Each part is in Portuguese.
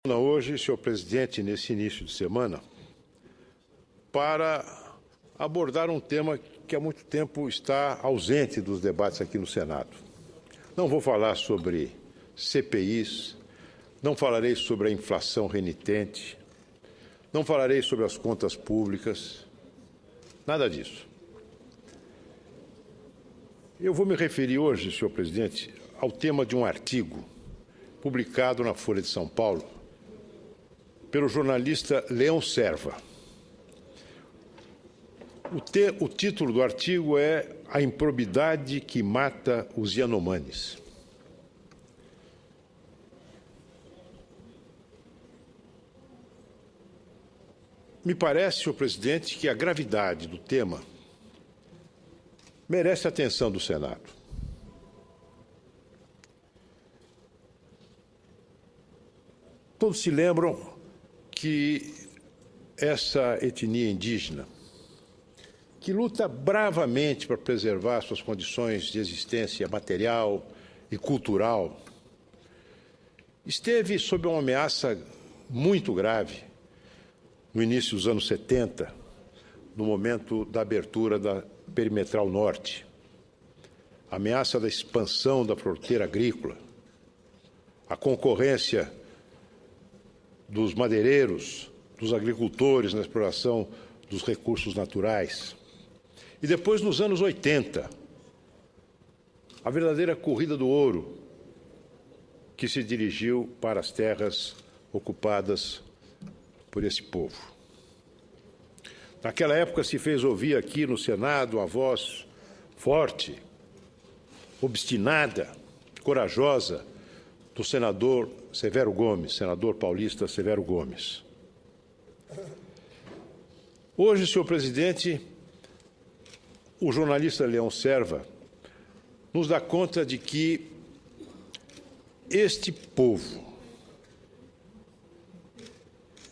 Hoje, senhor presidente, nesse início de semana, para abordar um tema que há muito tempo está ausente dos debates aqui no Senado. Não vou falar sobre CPIs, não falarei sobre a inflação renitente, não falarei sobre as contas públicas, nada disso. Eu vou me referir hoje, senhor presidente, ao tema de um artigo publicado na Folha de São Paulo pelo jornalista Leão Serva. O título do artigo é A Improbidade que Mata os Yanomamis. Me parece, senhor presidente, que a gravidade do tema merece a atenção do Senado. Todos se lembram que essa etnia indígena, que luta bravamente para preservar suas condições de existência material e cultural, esteve sob uma ameaça muito grave no início dos anos 70, no momento da abertura da Perimetral Norte, a ameaça da expansão da fronteira agrícola, a concorrência dos madeireiros, dos agricultores na exploração dos recursos naturais. E depois, nos anos 80, a verdadeira corrida do ouro que se dirigiu para as terras ocupadas por esse povo. Naquela época se fez ouvir aqui no Senado a voz forte, obstinada, corajosa do senador Severo Gomes, senador paulista Severo Gomes. Hoje, senhor presidente, o jornalista Leão Serva nos dá conta de que este povo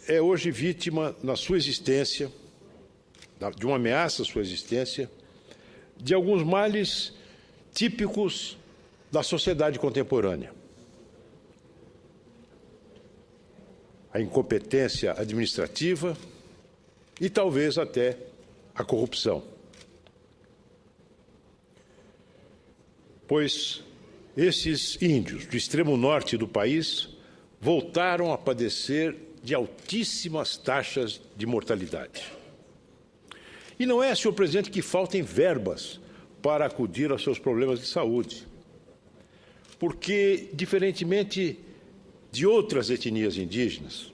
é hoje vítima, na sua existência, de uma ameaça à sua existência, de alguns males típicos da sociedade contemporânea. A incompetência administrativa e talvez até a corrupção. Pois esses índios do extremo norte do país voltaram a padecer de altíssimas taxas de mortalidade. E não é, senhor presidente, que faltem verbas para acudir aos seus problemas de saúde, porque, diferentemente de outras etnias indígenas,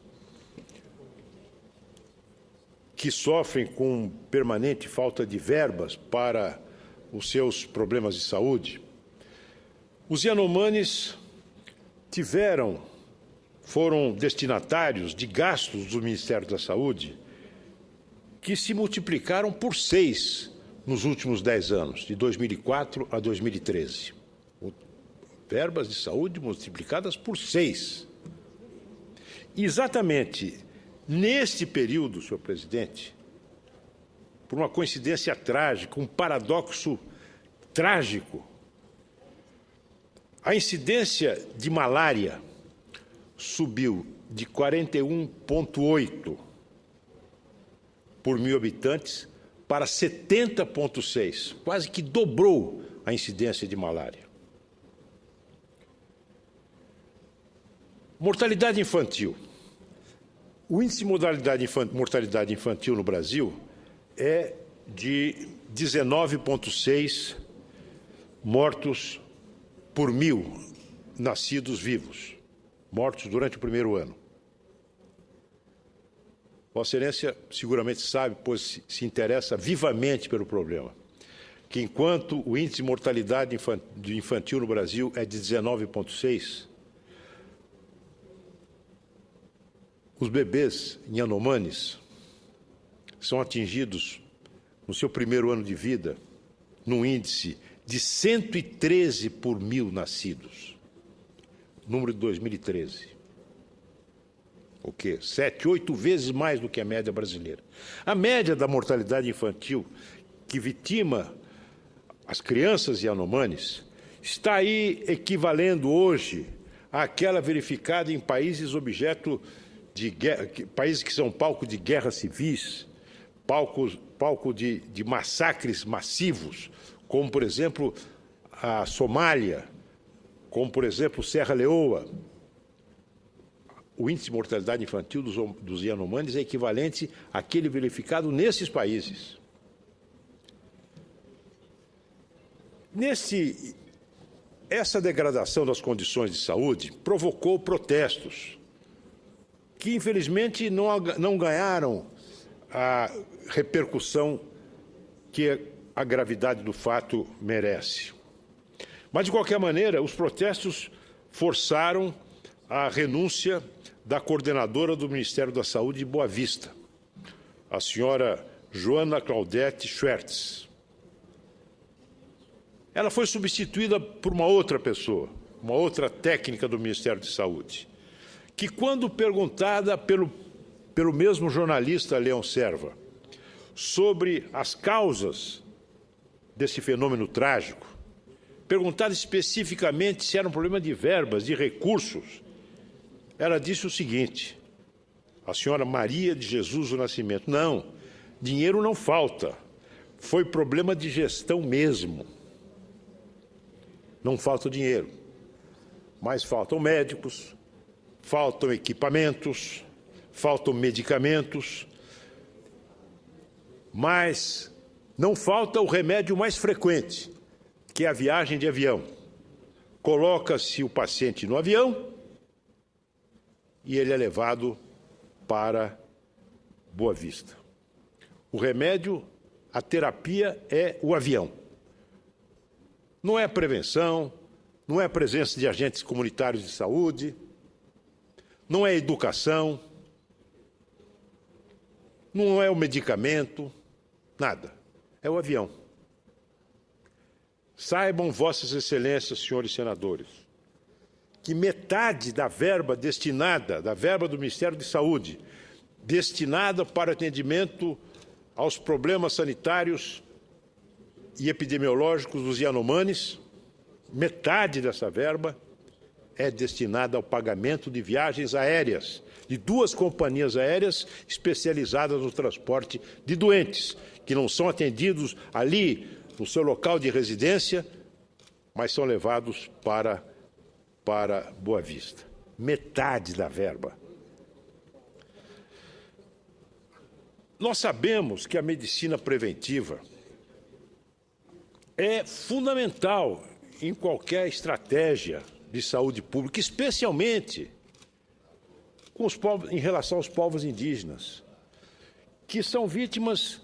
que sofrem com permanente falta de verbas para os seus problemas de saúde, os Yanomamis foram destinatários de gastos do Ministério da Saúde que se multiplicaram por 6 nos últimos 10 anos, de 2004 a 2013. Verbas de saúde multiplicadas por 6. Exatamente neste período, senhor presidente, por uma coincidência trágica, um paradoxo trágico, a incidência de malária subiu de 41,8 por 1.000 habitantes para 70,6, quase que dobrou a incidência de malária. Mortalidade infantil. O índice de mortalidade infantil no Brasil é de 19,6 mortos por 1.000 nascidos vivos, mortos durante o primeiro ano. Vossa Excelência seguramente sabe, pois se interessa vivamente pelo problema, que enquanto o índice de mortalidade infantil no Brasil é de 19,6, os bebês Yanomamis são atingidos no seu primeiro ano de vida num índice de 113 por 1.000 nascidos, número de 2013. O quê? 7, 8 vezes mais do que a média brasileira. A média da mortalidade infantil que vitima as crianças Yanomamis está aí equivalendo hoje àquela verificada em países objeto de guerra, países que são palco de guerras civis, palco de massacres massivos, como, por exemplo, a Somália, como, por exemplo, Serra Leoa. O índice de mortalidade infantil dos Yanomamis é equivalente àquele verificado nesses países. Essa degradação das condições de saúde provocou protestos que, infelizmente, não ganharam a repercussão que a gravidade do fato merece. Mas, de qualquer maneira, os protestos forçaram a renúncia da coordenadora do Ministério da Saúde de Boa Vista, a senhora Joana Claudete Schwertz. Ela foi substituída por uma outra pessoa, uma outra técnica do Ministério de Saúde, que, quando perguntada pelo mesmo jornalista Leão Serva sobre as causas desse fenômeno trágico, perguntada especificamente se era um problema de verbas, de recursos, ela disse o seguinte, a senhora Maria de Jesus do Nascimento: não, dinheiro não falta, foi problema de gestão mesmo. Não falta dinheiro, mas faltam médicos, faltam equipamentos, faltam medicamentos, mas não falta o remédio mais frequente, que é a viagem de avião. Coloca-se o paciente no avião e ele é levado para Boa Vista. O remédio, a terapia é o avião. Não é a prevenção, não é a presença de agentes comunitários de saúde, não é a educação, não é o medicamento, nada. É o avião. Saibam, vossas excelências, senhores senadores, que metade da verba destinada, da verba do Ministério de Saúde, destinada para atendimento aos problemas sanitários e epidemiológicos dos Yanomamis, metade dessa verba é destinada ao pagamento de viagens aéreas, de 2 companhias aéreas especializadas no transporte de doentes, que não são atendidos ali no seu local de residência, mas são levados para Boa Vista. Metade da verba. Nós sabemos que a medicina preventiva é fundamental em qualquer estratégia de saúde pública, especialmente em relação aos povos indígenas, que são vítimas,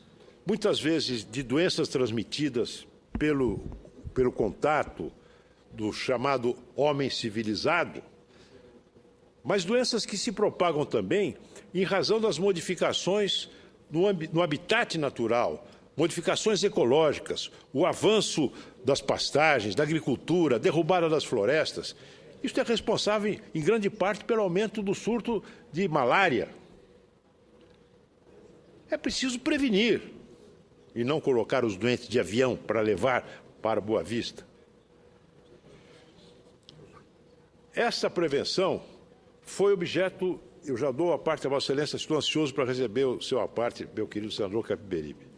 muitas vezes, de doenças transmitidas pelo contato do chamado homem civilizado, mas doenças que se propagam também em razão das modificações no habitat natural, modificações ecológicas, o avanço das pastagens, da agricultura, a derrubada das florestas. Isso é responsável, em grande parte, pelo aumento do surto de malária. É preciso prevenir e não colocar os doentes de avião para levar para Boa Vista. Essa prevenção foi objeto, eu já dou a parte a Vossa Excelência, estou ansioso para receber o seu aparte, meu querido senador Capiberibe.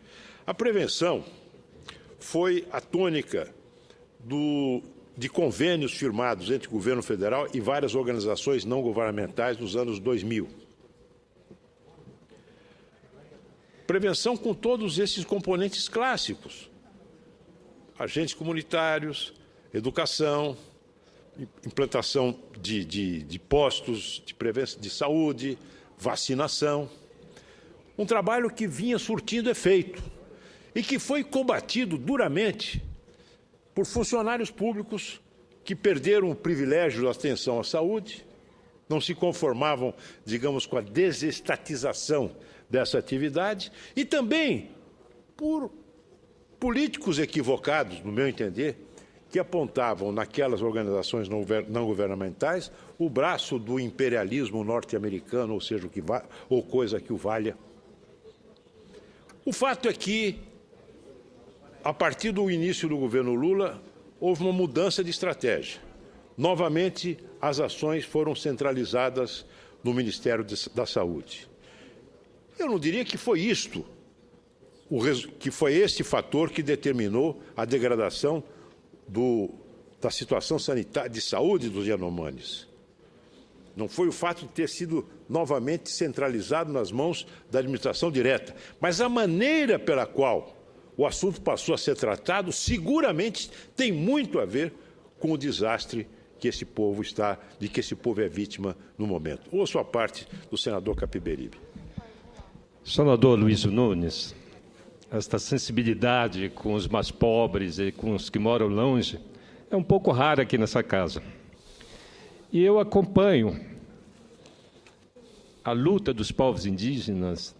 A prevenção foi a tônica de convênios firmados entre o governo federal e várias organizações não governamentais nos anos 2000. Prevenção com todos esses componentes clássicos: agentes comunitários, educação, implantação de postos de prevenção de saúde, vacinação. Um trabalho que vinha surtindo efeito e que foi combatido duramente por funcionários públicos que perderam o privilégio da atenção à saúde, não se conformavam, digamos, com a desestatização dessa atividade, e também por políticos equivocados, no meu entender, que apontavam naquelas organizações não governamentais o braço do imperialismo norte-americano, ou seja, ou coisa que o valha. O fato é que, a partir do início do governo Lula, houve uma mudança de estratégia. novamente as ações foram centralizadas no Ministério da Saúde. Eu não diria que foi isto, que foi este fator que determinou a degradação da situação sanitária de saúde dos Yanomamis. Não foi o fato de ter sido novamente centralizado nas mãos da administração direta, mas a maneira pela qual o assunto passou a ser tratado seguramente tem muito a ver com o desastre que esse povo de que esse povo é vítima no momento. Ouço a parte do senador Capiberibe. Senador Luiz Nunes, esta sensibilidade com os mais pobres e com os que moram longe é um pouco rara aqui nessa casa. E eu acompanho a luta dos povos indígenas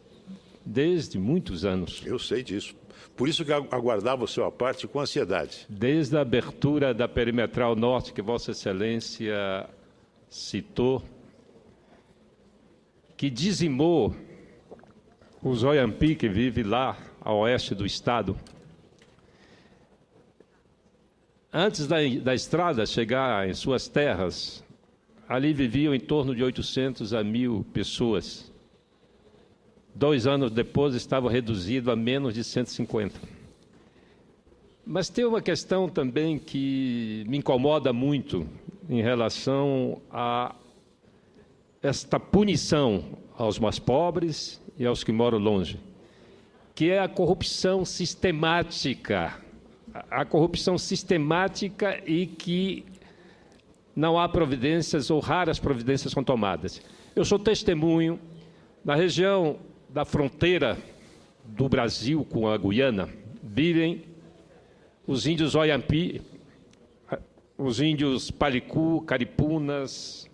desde muitos anos. Eu sei disso. Por isso que aguardava a sua parte com ansiedade. Desde a abertura da Perimetral Norte, que Vossa Excelência citou, que dizimou os Oyampi, que vive lá a oeste do estado. Antes da estrada chegar em suas terras, ali viviam em torno de 800 a 1.000 pessoas. 2 anos depois, estava reduzido a menos de 150. Mas tem uma questão também que me incomoda muito em relação a esta punição aos mais pobres e aos que moram longe, que é a corrupção sistemática. A corrupção sistemática e que não há providências ou raras providências são tomadas. Eu sou testemunho na região da fronteira do Brasil com a Guiana, vivem os índios Oyampi, os índios Palicu, Caripunas,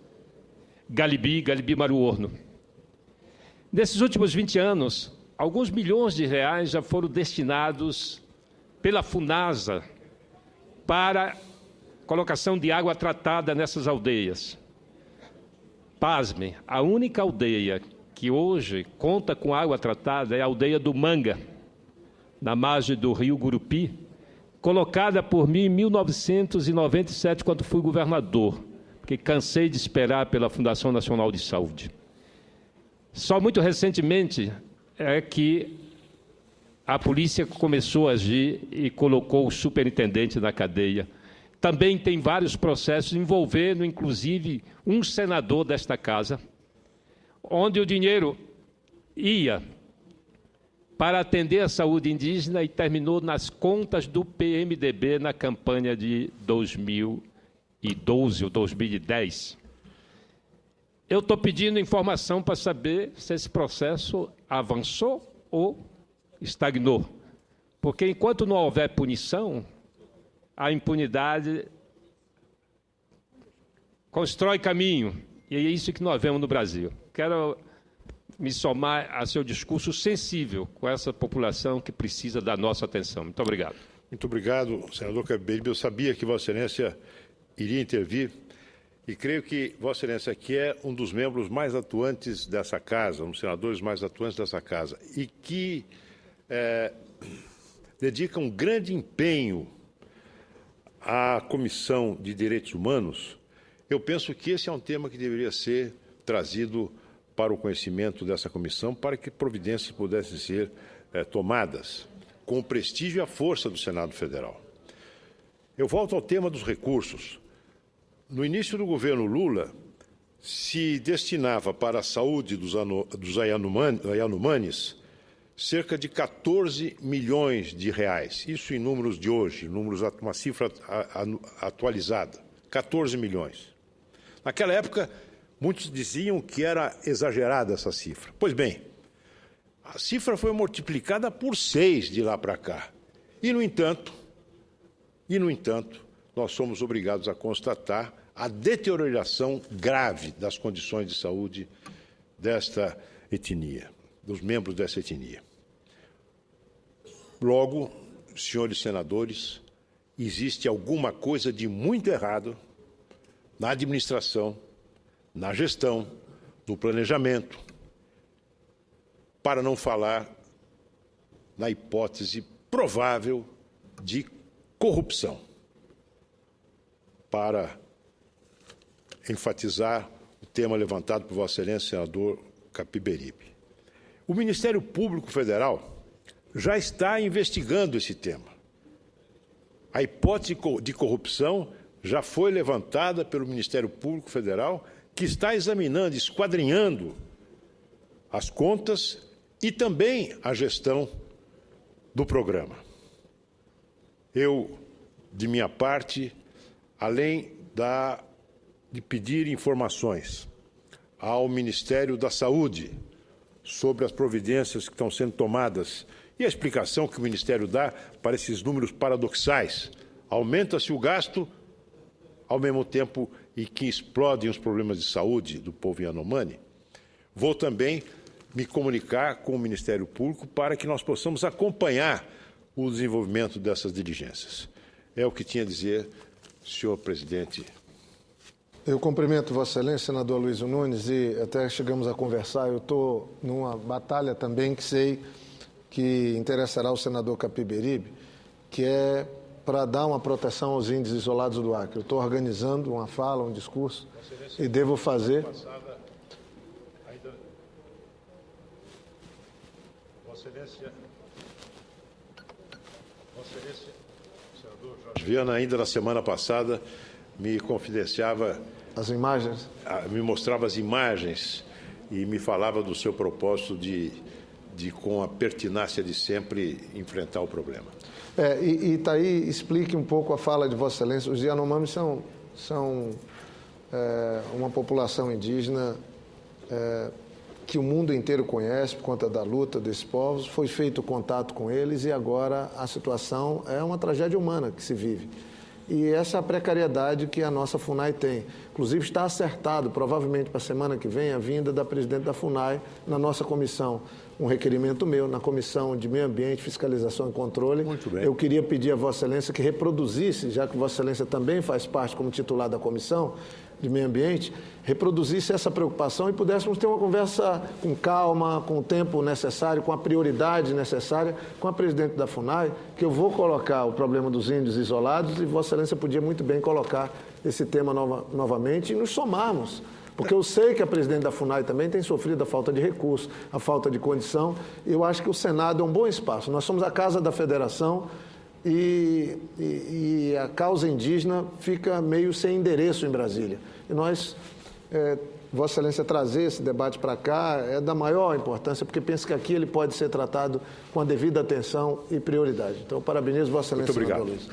Galibi Maruorno. Nesses últimos 20 anos, alguns milhões de reais já foram destinados pela FUNASA para colocação de água tratada nessas aldeias. Pasmem, a única aldeia que hoje conta com água tratada é a aldeia do Manga, na margem do rio Gurupi, colocada por mim em 1997, quando fui governador, porque cansei de esperar pela Fundação Nacional de Saúde. Só muito recentemente é que a polícia começou a agir e colocou o superintendente na cadeia. Também tem vários processos envolvendo, inclusive, um senador desta casa, onde o dinheiro ia para atender a saúde indígena e terminou nas contas do PMDB na campanha de 2012 ou 2010. Eu estou pedindo informação para saber se esse processo avançou ou estagnou. Porque enquanto não houver punição, a impunidade constrói caminho. E é isso que nós vemos no Brasil. Quero me somar a seu discurso sensível com essa população que precisa da nossa atenção. Muito obrigado. Muito obrigado, senador Capiberibe. Eu sabia que Vossa Excelência iria intervir e creio que Vossa Excelência aqui é um dos membros mais atuantes dessa casa, um dos senadores mais atuantes dessa casa e que dedica um grande empenho à Comissão de Direitos Humanos. Eu penso que esse é um tema que deveria ser trazido para o conhecimento dessa comissão, para que providências pudessem ser tomadas, com o prestígio e a força do Senado Federal. Eu volto ao tema dos recursos. No início do governo Lula, se destinava para a saúde dos Yanomamis cerca de 14 milhões de reais. Isso em números de hoje, uma cifra atualizada, 14 milhões. Naquela época, muitos diziam que era exagerada essa cifra. Pois bem, a cifra foi multiplicada por 6 de lá para cá. E, no entanto, nós somos obrigados a constatar a deterioração grave das condições de saúde desta etnia, dos membros dessa etnia. Logo, senhores senadores, existe alguma coisa de muito errado na administração, na gestão, no planejamento, para não falar na hipótese provável de corrupção. Para enfatizar o tema levantado por Vossa Excelência, senador Capiberibe. O Ministério Público Federal já está investigando esse tema. A hipótese de corrupção já foi levantada pelo Ministério Público Federal, que está examinando, esquadrinhando as contas e também a gestão do programa. Eu, de minha parte, além de pedir informações ao Ministério da Saúde sobre as providências que estão sendo tomadas e a explicação que o Ministério dá para esses números paradoxais. Aumenta-se o gasto, ao mesmo tempo em que explodem os problemas de saúde do povo Yanomami. Vou também me comunicar com o Ministério Público para que nós possamos acompanhar o desenvolvimento dessas diligências. É o que tinha a dizer, senhor presidente. Eu cumprimento Vossa Excelência, senador Luiz Nunes, e até chegamos a conversar. Eu estou numa batalha também que sei que interessará ao senador Capiberibe, que é para dar uma proteção aos índios isolados do Acre. Eu estou organizando uma fala, um discurso, e devo fazer. Vossa Excelência, senador Jorge Viana, ainda na semana passada, me confidenciava as imagens, me mostrava as imagens e me falava do seu propósito de com a pertinácia de sempre, enfrentar o problema. E Itaí, explique um pouco a fala de Vossa Excelência. Os Yanomami são uma população indígena que o mundo inteiro conhece por conta da luta desses povos. Foi feito contato com eles e agora a situação é uma tragédia humana que se vive. E essa é a precariedade que a nossa FUNAI tem. Inclusive está acertado, provavelmente para a semana que vem, a vinda da presidente da FUNAI na nossa comissão. Um requerimento meu na Comissão de Meio Ambiente, Fiscalização e Controle. Muito bem. Eu queria pedir a Vossa Excelência que reproduzisse, já que Vossa Excelência também faz parte como titular da Comissão de Meio Ambiente, reproduzisse essa preocupação e pudéssemos ter uma conversa com calma, com o tempo necessário, com a prioridade necessária, com a presidente da FUNAI, que eu vou colocar o problema dos índios isolados e Vossa Excelência podia muito bem colocar esse tema novamente e nos somarmos. Porque eu sei que a presidente da FUNAI também tem sofrido a falta de recursos, a falta de condição, e eu acho que o Senado é um bom espaço. Nós somos a Casa da Federação e a causa indígena fica meio sem endereço em Brasília. E nós, Vossa Excelência, trazer esse debate para cá é da maior importância, porque penso que aqui ele pode ser tratado com a devida atenção e prioridade. Então, parabenizo Vossa Excelência, senador Luiz.